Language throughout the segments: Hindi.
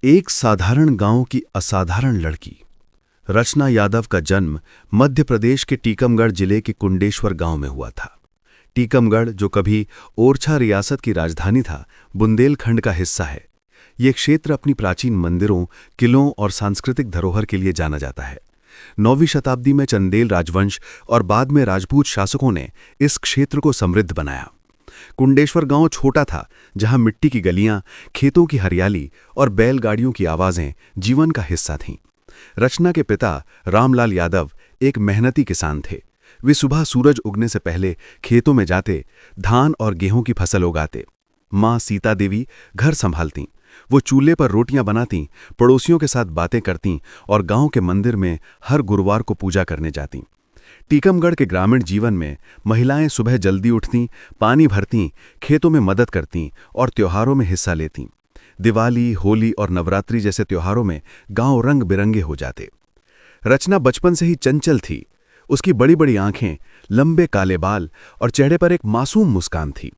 एक साधारण गांव की असाधारण लड़की। रचना यादव का जन्म मध्य प्रदेश के टीकमगढ़ जिले के कुंडेश्वर गांव में हुआ था। टीकमगढ़, जो कभी ओरछा रियासत की राजधानी था, बुंदेलखंड का हिस्सा है। ये क्षेत्र अपनी प्राचीन मंदिरों, किलों और सांस्कृतिक धरोहर के लिए जाना जाता है। 9वीं शताब्दी में चंदेल राजवंश और बाद में राजपूत शासकों ने इस क्षेत्र को समृद्ध बनाया। कुंडेश्वर गांव छोटा था, जहां मिट्टी की गलियां, खेतों की हरियाली और बैलगाड़ियों की आवाजें जीवन का हिस्सा थीं। रचना के पिता रामलाल यादव एक मेहनती किसान थे। वे सुबह सूरज उगने से पहले खेतों में जाते, धान और गेहूं की फसल उगाते। मां सीता देवी घर संभालतीं। वो चूल्हे पर रोटियां बनातीं, पड़ोसियों के साथ बातें करतीं और गांव के मंदिर में हर गुरुवार को पूजा करने जातीं। टीकमगढ़ के ग्रामीण जीवन में महिलाएं सुबह जल्दी उठतीं, पानी भरतीं, खेतों में मदद करतीं और त्योहारों में हिस्सा लेतीं। दिवाली, होली और नवरात्रि जैसे त्योहारों में गांव रंग बिरंगे हो जाते। रचना बचपन से ही चंचल थी। उसकी बड़ी बड़ी आंखें, लंबे काले बाल और चेहरे पर एक मासूम मुस्कान थी।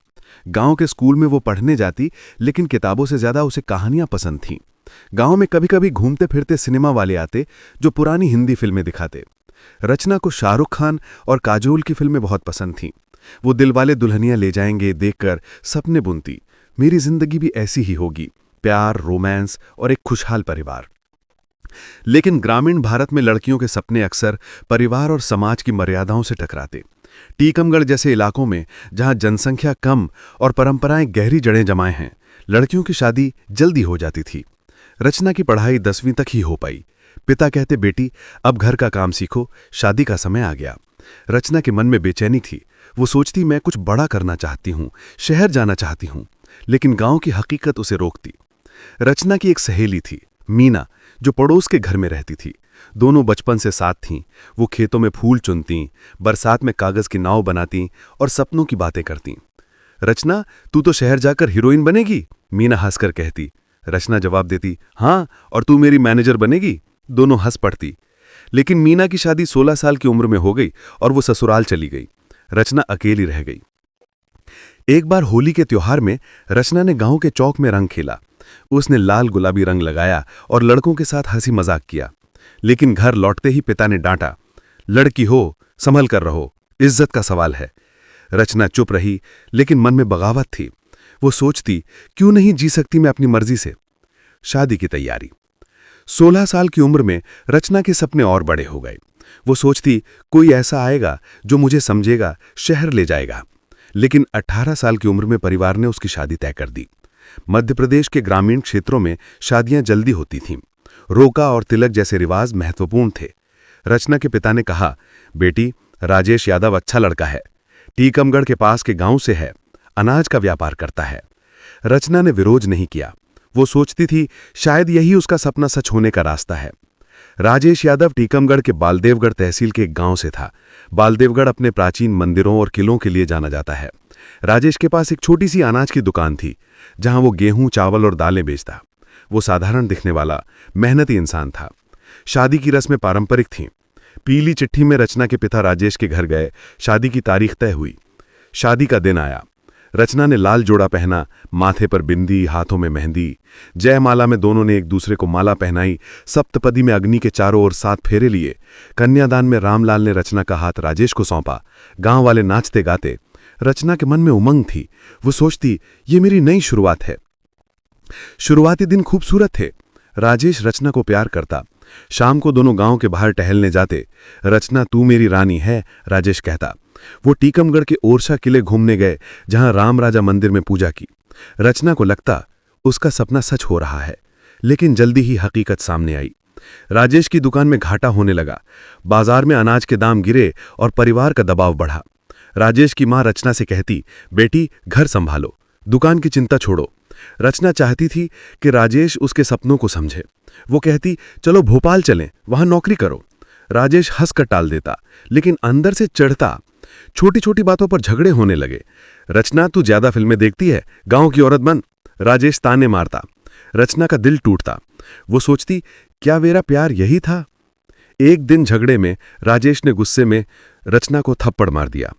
गांव के स्कूल में वो पढ़ने जाती, लेकिन किताबों से ज्यादा उसे कहानियां पसंद थीं। गांव में कभी कभी घूमते फिरते सिनेमा वाले आते, जो पुरानी हिंदी फिल्में दिखाते। रचना को शाहरुख खान और काजोल की फिल्में बहुत पसंद थीं। वो दिलवाले दुल्हनिया ले जाएंगे देखकर सपने बुनती, मेरी जिंदगी भी ऐसी ही होगी, प्यार, रोमांस और एक खुशहाल परिवार। लेकिन ग्रामीण भारत में लड़कियों के सपने अक्सर परिवार और समाज की मर्यादाओं से टकराते। टीकमगढ़ जैसे इलाकों में, जहां जनसंख्या कम और परंपराएं गहरी जड़ें जमाए हैं, लड़कियों की शादी जल्दी हो जाती थी। रचना की पढ़ाई 10वीं तक ही हो पाई। पिता कहते, बेटी अब घर का काम सीखो, शादी का समय आ गया। रचना के मन में बेचैनी थी। वो सोचती, मैं कुछ बड़ा करना चाहती हूँ, शहर जाना चाहती हूँ, लेकिन गांव की हकीकत उसे रोकती। रचना की एक सहेली थी, मीना, जो पड़ोस के घर में रहती थी। दोनों बचपन से साथ थीं। वो खेतों में फूल चुनतीं, बरसात में कागज की नाव बनातीं और सपनों की बातें करतीं। रचना, तू तो शहर जाकर हीरोइन बनेगी, मीना हंसकर कहती। रचना जवाब देती, हाँ, और तू मेरी मैनेजर बनेगी। दोनों हंस पड़ती। लेकिन मीना की शादी 16 साल की उम्र में हो गई और वो ससुराल चली गई। रचना अकेली रह गई। एक बार होली के त्योहार में रचना ने गांव के चौक में रंग खेला। उसने लाल गुलाबी रंग लगाया और लड़कों के साथ हंसी मजाक किया। लेकिन घर लौटते ही पिता ने डांटा, लड़की हो, संभल कर रहो, इज्जत का सवाल है। रचना चुप रही, लेकिन मन में बगावत थी। वो सोचती, क्यों नहीं जी सकती मैं अपनी मर्जी से। शादी की तैयारी। 16 साल की उम्र में रचना के सपने और बड़े हो गए। वो सोचती, कोई ऐसा आएगा जो मुझे समझेगा, शहर ले जाएगा। लेकिन 18 साल की उम्र में परिवार ने उसकी शादी तय कर दी। मध्य प्रदेश के ग्रामीण क्षेत्रों में शादियां जल्दी होती थीं। रोका और तिलक जैसे रिवाज महत्वपूर्ण थे। रचना के पिता ने कहा, बेटी राजेश यादव अच्छा लड़का है, टीकमगढ़ के पास के गांव से है, अनाज का व्यापार करता है। रचना ने विरोध नहीं किया। वो सोचती थी, शायद यही उसका सपना सच होने का रास्ता है। राजेश यादव टीकमगढ़ के बालदेवगढ़ तहसील के एक गांव से था। बालदेवगढ़ अपने प्राचीन मंदिरों और किलों के लिए जाना जाता है। राजेश के पास एक छोटी सी अनाज की दुकान थी, जहां वो गेहूं, चावल और दालें बेचता। वो साधारण दिखने वाला, मेहनती इंसान था। शादी की रस्में पारंपरिक थीं। पीली चिट्ठी में रचना के पिता राजेश के घर गए। शादी की तारीख तय हुई। शादी का दिन आया। रचना ने लाल जोड़ा पहना, माथे पर बिंदी, हाथों में मेहंदी। जयमाला में दोनों ने एक दूसरे को माला पहनाई। सप्तपदी में अग्नि के चारों ओर 7 फेरे लिए। कन्यादान में रामलाल ने रचना का हाथ राजेश को सौंपा। गांव वाले नाचते गाते। रचना के मन में उमंग थी। वो सोचती, ये मेरी नई शुरुआत है। शुरुआती दिन खूबसूरत थे। राजेश रचना को प्यार करता। शाम को दोनों गांव के बाहर टहलने जाते। रचना, तू मेरी रानी है, राजेश कहता। वो टीकमगढ़ के ओरछा किले घूमने गए, जहां राम राजा मंदिर में पूजा की। रचना को लगता उसका सपना सच हो रहा है, लेकिन जल्दी ही हकीकत सामने आई। राजेश की दुकान में घाटा होने लगा। बाजार में अनाज के दाम गिरे और परिवार का दबाव बढ़ा। राजेश की मां रचना से कहती, बेटी घर संभालो, दुकान की चिंता छोड़ो। रचना चाहती थी कि राजेश उसके सपनों को समझे। वो कहती, चलो भोपाल चलें, वहां नौकरी करो। राजेश हंसकर टाल देता, लेकिन अंदर से चिढ़ता। छोटी छोटी बातों पर झगड़े होने लगे। रचना, तू ज्यादा फिल्में देखती है, गांव की औरत बन, राजेश ताने मारता। रचना का दिल टूटता। वो सोचती, क्या मेरा प्यार यही था। एक दिन झगड़े में राजेश ने गुस्से में रचना को थप्पड़ मार दिया।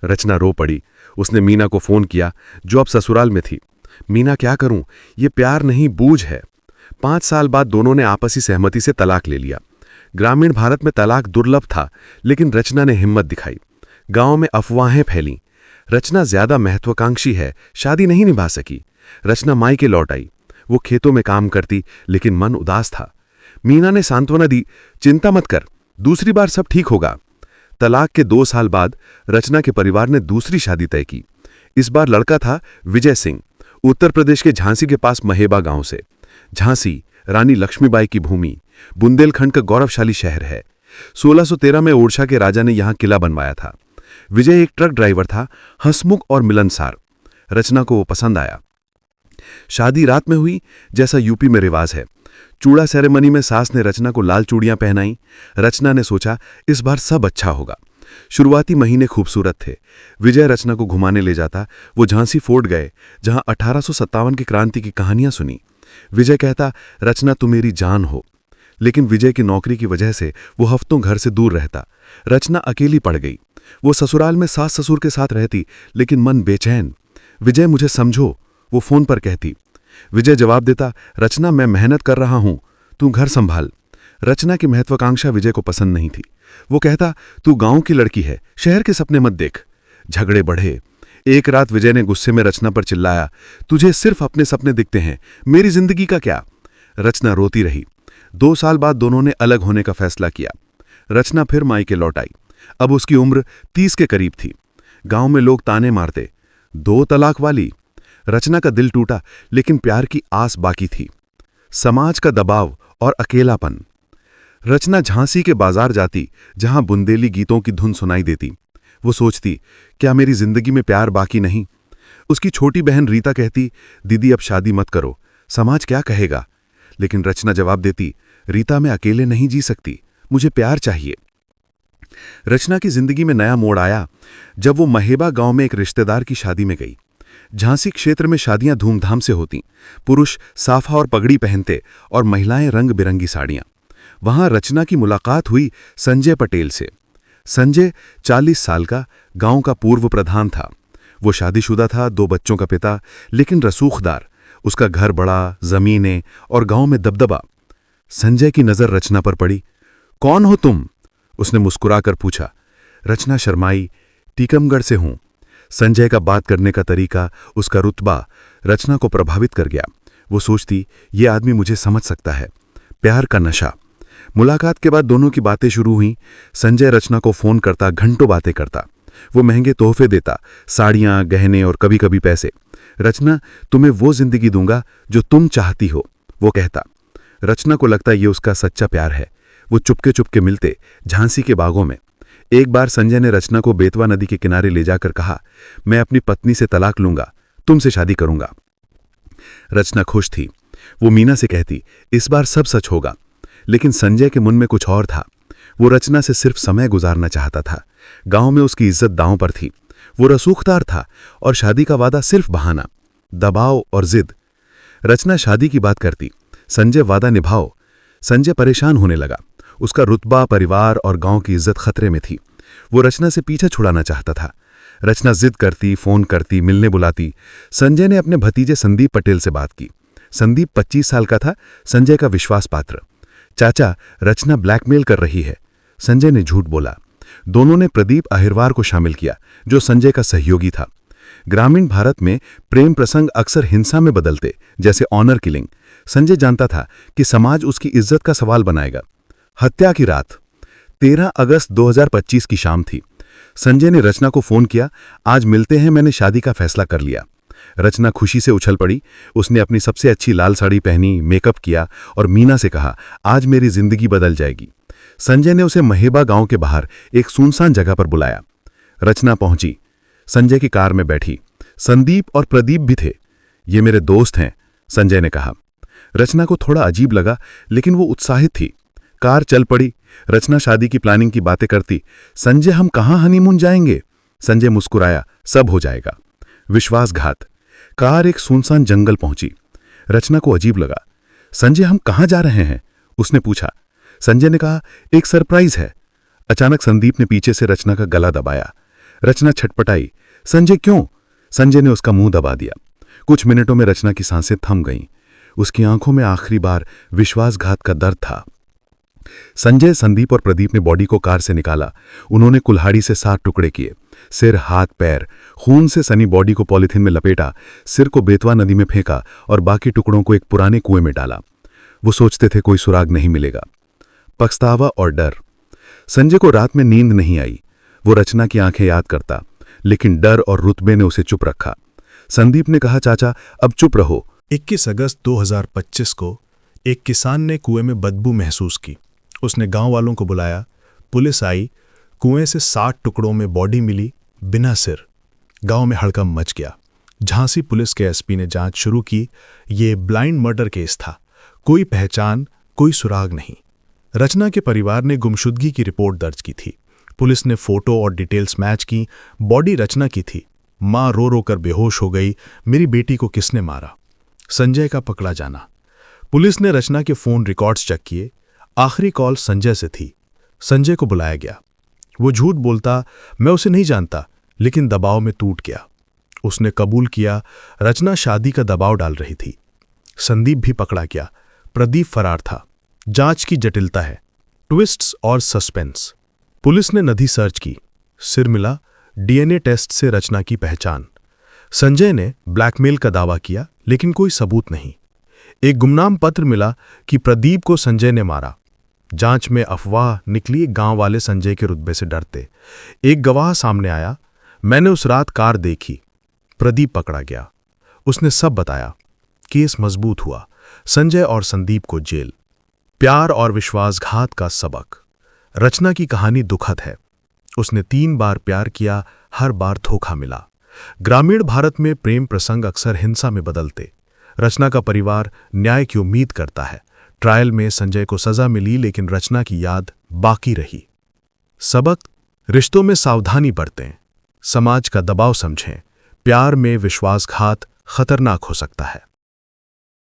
रचना रो पड़ी। उसने मीना को फोन किया, जो अब ससुराल में थी। मीना, क्या करूं, ये प्यार नहीं, बूझ है। 5 साल बाद दोनों ने आपसी सहमति से तलाक ले लिया। ग्रामीण भारत में तलाक दुर्लभ था, लेकिन रचना ने हिम्मत दिखाई। गांव में अफवाहें फैलीं। रचना ज्यादा महत्वाकांक्षी है, शादी नहीं निभा सकी। रचना मायके लौट आई। वो खेतों में काम करती, लेकिन मन उदास था। मीना ने सांत्वना दी, चिंता मत कर, दूसरी बार सब ठीक होगा। तलाक के 2 साल बाद रचना के परिवार ने दूसरी शादी तय की। इस बार लड़का था विजय सिंह, उत्तर प्रदेश के झांसी के पास महेबा गांव से। झांसी रानी लक्ष्मीबाई की भूमि, बुंदेलखंड का गौरवशाली शहर है। 1613 में ओरछा के राजा ने यहां किला बनवाया था। विजय एक ट्रक ड्राइवर था, हंसमुख और मिलनसार। रचना को वो पसंद आया। शादी रात में हुई, जैसा यूपी में रिवाज है। चूड़ा सेरेमनी में सास ने रचना को लाल चूड़ियां पहनाई। रचना ने सोचा इस बार सब अच्छा होगा। शुरुआती महीने खूबसूरत थे। विजय रचना को घुमाने ले जाता। वो झांसी फोर्ट गए, जहां 1857 की क्रांति की कहानियां सुनी। विजय कहता, रचना तू मेरी जान हो। लेकिन विजय की नौकरी की वजह से वो हफ्तों घर से दूर रहता। रचना अकेली पड़ गई। वो ससुराल में सास ससुर के साथ रहती, लेकिन मन बेचैन। विजय मुझे समझो, वो फोन पर कहती। विजय जवाब देता, रचना मैं मेहनत कर रहा हूं, तू घर संभाल। रचना की महत्वाकांक्षा विजय को पसंद नहीं थी। वो कहता, तू गांव की लड़की है, शहर के सपने मत देख। झगड़े बढ़े। एक रात विजय ने गुस्से में रचना पर चिल्लाया, तुझे सिर्फ अपने सपने दिखते हैं, मेरी जिंदगी का क्या। रचना रोती रही। 2 साल बाद दोनों ने अलग होने का फैसला किया। रचना फिर मायके लौट आई। अब उसकी उम्र 30 के करीब थी। गांव में लोग ताने मारते, 2 तलाक वाली। रचना का दिल टूटा, लेकिन प्यार की आस बाकी थी। समाज का दबाव और अकेलापन। रचना झांसी के बाजार जाती, जहां बुंदेली गीतों की धुन सुनाई देती। वो सोचती, क्या मेरी जिंदगी में प्यार बाकी नहीं। उसकी छोटी बहन रीता कहती, दीदी अब शादी मत करो, समाज क्या कहेगा। लेकिन रचना जवाब देती, रीता मैं अकेले नहीं जी सकती, मुझे प्यार चाहिए। रचना की जिंदगी में नया मोड़ आया जब वो महेबा गांव में एक रिश्तेदार की शादी में गई। झांसी क्षेत्र में शादियां धूमधाम से होती। पुरुष साफा और पगड़ी पहनते और महिलाएं रंग बिरंगी साड़ियां। वहां रचना की मुलाकात हुई संजय पटेल से। संजय 40 साल का, गांव का पूर्व प्रधान था। वो शादीशुदा था, 2 बच्चों का पिता, लेकिन रसूखदार। उसका घर बड़ा, जमीनें और गांव में दबदबा। संजय की नजर रचना पर पड़ी। कौन हो तुम? उसने मुस्कुराकर पूछा। रचना शर्माई, टीकमगढ़ से हूं। संजय का बात करने का तरीका, उसका रुतबा रचना को प्रभावित कर गया। वो सोचती, ये आदमी मुझे समझ सकता है। प्यार का नशा। मुलाकात के बाद दोनों की बातें शुरू हुई। संजय रचना को फोन करता, घंटों बातें करता। वो महंगे तोहफे देता, साड़ियां, गहने और कभी कभी पैसे। रचना, तुम्हें वो जिंदगी दूंगा जो तुम चाहती हो, वो कहता। रचना को लगता ये उसका सच्चा प्यार है। वो चुपके चुपके मिलते, झांसी के बागों में। एक बार संजय ने रचना को बेतवा नदी के किनारे ले जाकर कहा, मैं अपनी पत्नी से तलाक लूंगा, तुमसे शादी करूंगा। रचना खुश थी। वो मीना से कहती, इस बार सब सच होगा। लेकिन संजय के मन में कुछ और था। वो रचना से सिर्फ समय गुजारना चाहता था। गांव में उसकी इज्जत दांव पर थी। वो रसूखदार था और शादी का वादा सिर्फ बहाना, दबाव और जिद। रचना शादी की बात करती, संजय वादा निभाओ। संजय परेशान होने लगा। उसका रुतबा, परिवार और गांव की इज्जत खतरे में थी। वो रचना से पीछा छुड़ाना चाहता था। रचना जिद करती, फोन करती, मिलने बुलाती। संजय ने अपने भतीजे संदीप पटेल से बात की। संदीप 25 साल का था, संजय का विश्वास पात्र। चाचा, रचना ब्लैकमेल कर रही है। संजय ने झूठ बोला। दोनों ने प्रदीप अहिरवार को शामिल किया, जो संजय का सहयोगी था। ग्रामीण भारत में प्रेम प्रसंग अक्सर हिंसा में बदलते, जैसे ऑनर किलिंग। संजय जानता था कि समाज उसकी इज्जत का सवाल बनाएगा। हत्या की रात 13 अगस्त 2025 की शाम थी। संजय ने रचना को फोन किया, आज मिलते हैं, मैंने शादी का फैसला कर लिया। रचना खुशी से उछल पड़ी। उसने अपनी सबसे अच्छी लाल साड़ी पहनी, मेकअप किया और मीना से कहा, आज मेरी जिंदगी बदल जाएगी। संजय ने उसे महेबा गांव के बाहर एक सुनसान जगह पर बुलाया। रचना पहुंची। संजय की कार में बैठी। संदीप और प्रदीप भी थे। ये मेरे दोस्त हैं, संजय ने कहा। रचना को थोड़ा अजीब लगा, लेकिन वो उत्साहित थी। कार चल पड़ी। रचना शादी की प्लानिंग की बातें करती। संजय, हम कहाँ हनीमून जाएंगे? संजय मुस्कुराया, सब हो जाएगा। विश्वासघात। कार एक सुनसान जंगल पहुंची। रचना को अजीब लगा। संजय, हम कहाँ जा रहे हैं? उसने पूछा। संजय ने कहा, एक सरप्राइज है। अचानक संदीप ने पीछे से रचना का गला दबाया। रचना छटपटाई। संजय, क्यों? संजय ने उसका मुंह दबा दिया। कुछ मिनटों में रचना की सांसें थम गईं। उसकी आंखों में आखिरी बार विश्वासघात का दर्द था। संजय, संदीप और प्रदीप ने बॉडी को कार से निकाला। उन्होंने कुल्हाड़ी से 7 टुकड़े किए, सिर, हाथ, पैर। खून से सनी बॉडी को पॉलीथिन में लपेटा, सिर को बेतवा नदी में फेंका और बाकी टुकड़ों को एक पुराने कुएं में डाला। वो सोचते थे कोई सुराग नहीं मिलेगा। पछतावा और डर। संजय को रात में नींद नहीं आई। वो रचना की आंखें याद करता, लेकिन डर और रुतबे ने उसे चुप रखा। संदीप ने कहा, चाचा अब चुप रहो। 21 अगस्त 2025 को एक किसान ने कुएं में बदबू महसूस की। उसने गांव वालों को बुलाया। पुलिस आई। कुएं से 60 टुकड़ों में बॉडी मिली, बिना सिर। गांव में हड़कंप मच गया। झांसी पुलिस के एसपी ने जांच शुरू की। ये ब्लाइंड मर्डर केस था। कोई पहचान, कोई सुराग नहीं। रचना के परिवार ने गुमशुदगी की रिपोर्ट दर्ज की थी। पुलिस ने फोटो और डिटेल्स मैच की। बॉडी रचना की थी। मां रो रो कर बेहोश हो गई। मेरी बेटी को किसने मारा? संजय का पकड़ा जाना। पुलिस ने रचना के फोन रिकॉर्ड्स चेक किए। आखिरी कॉल संजय से थी। संजय को बुलाया गया। वो झूठ बोलता, मैं उसे नहीं जानता, लेकिन दबाव में टूट गया। उसने कबूल किया रचना शादी का दबाव डाल रही थी। संदीप भी पकड़ा गया। प्रदीप फरार था। जांच की जटिलता है, ट्विस्ट्स और सस्पेंस। पुलिस ने नदी सर्च की। सिर मिला। डीएनए टेस्ट से रचना की पहचान। संजय ने ब्लैकमेल का दावा किया, लेकिन कोई सबूत नहीं। एक गुमनाम पत्र मिला कि प्रदीप को संजय ने मारा। जांच में अफवाह निकली। गांव वाले संजय के रुतबे से डरते। एक गवाह सामने आया, मैंने उस रात कार देखी। प्रदीप पकड़ा गया। उसने सब बताया। केस मजबूत हुआ। संजय और संदीप को जेल। प्यार और विश्वासघात का सबक। रचना की कहानी दुखद है। उसने 3 बार प्यार किया, हर बार धोखा मिला। ग्रामीण भारत में प्रेम प्रसंग अक्सर हिंसा में बदलते। रचना का परिवार न्याय की उम्मीद करता है। ट्रायल में संजय को सजा मिली, लेकिन रचना की याद बाकी रही। सबक: रिश्तों में सावधानी बरतें, समाज का दबाव समझें। प्यार में विश्वासघात खतरनाक हो सकता है।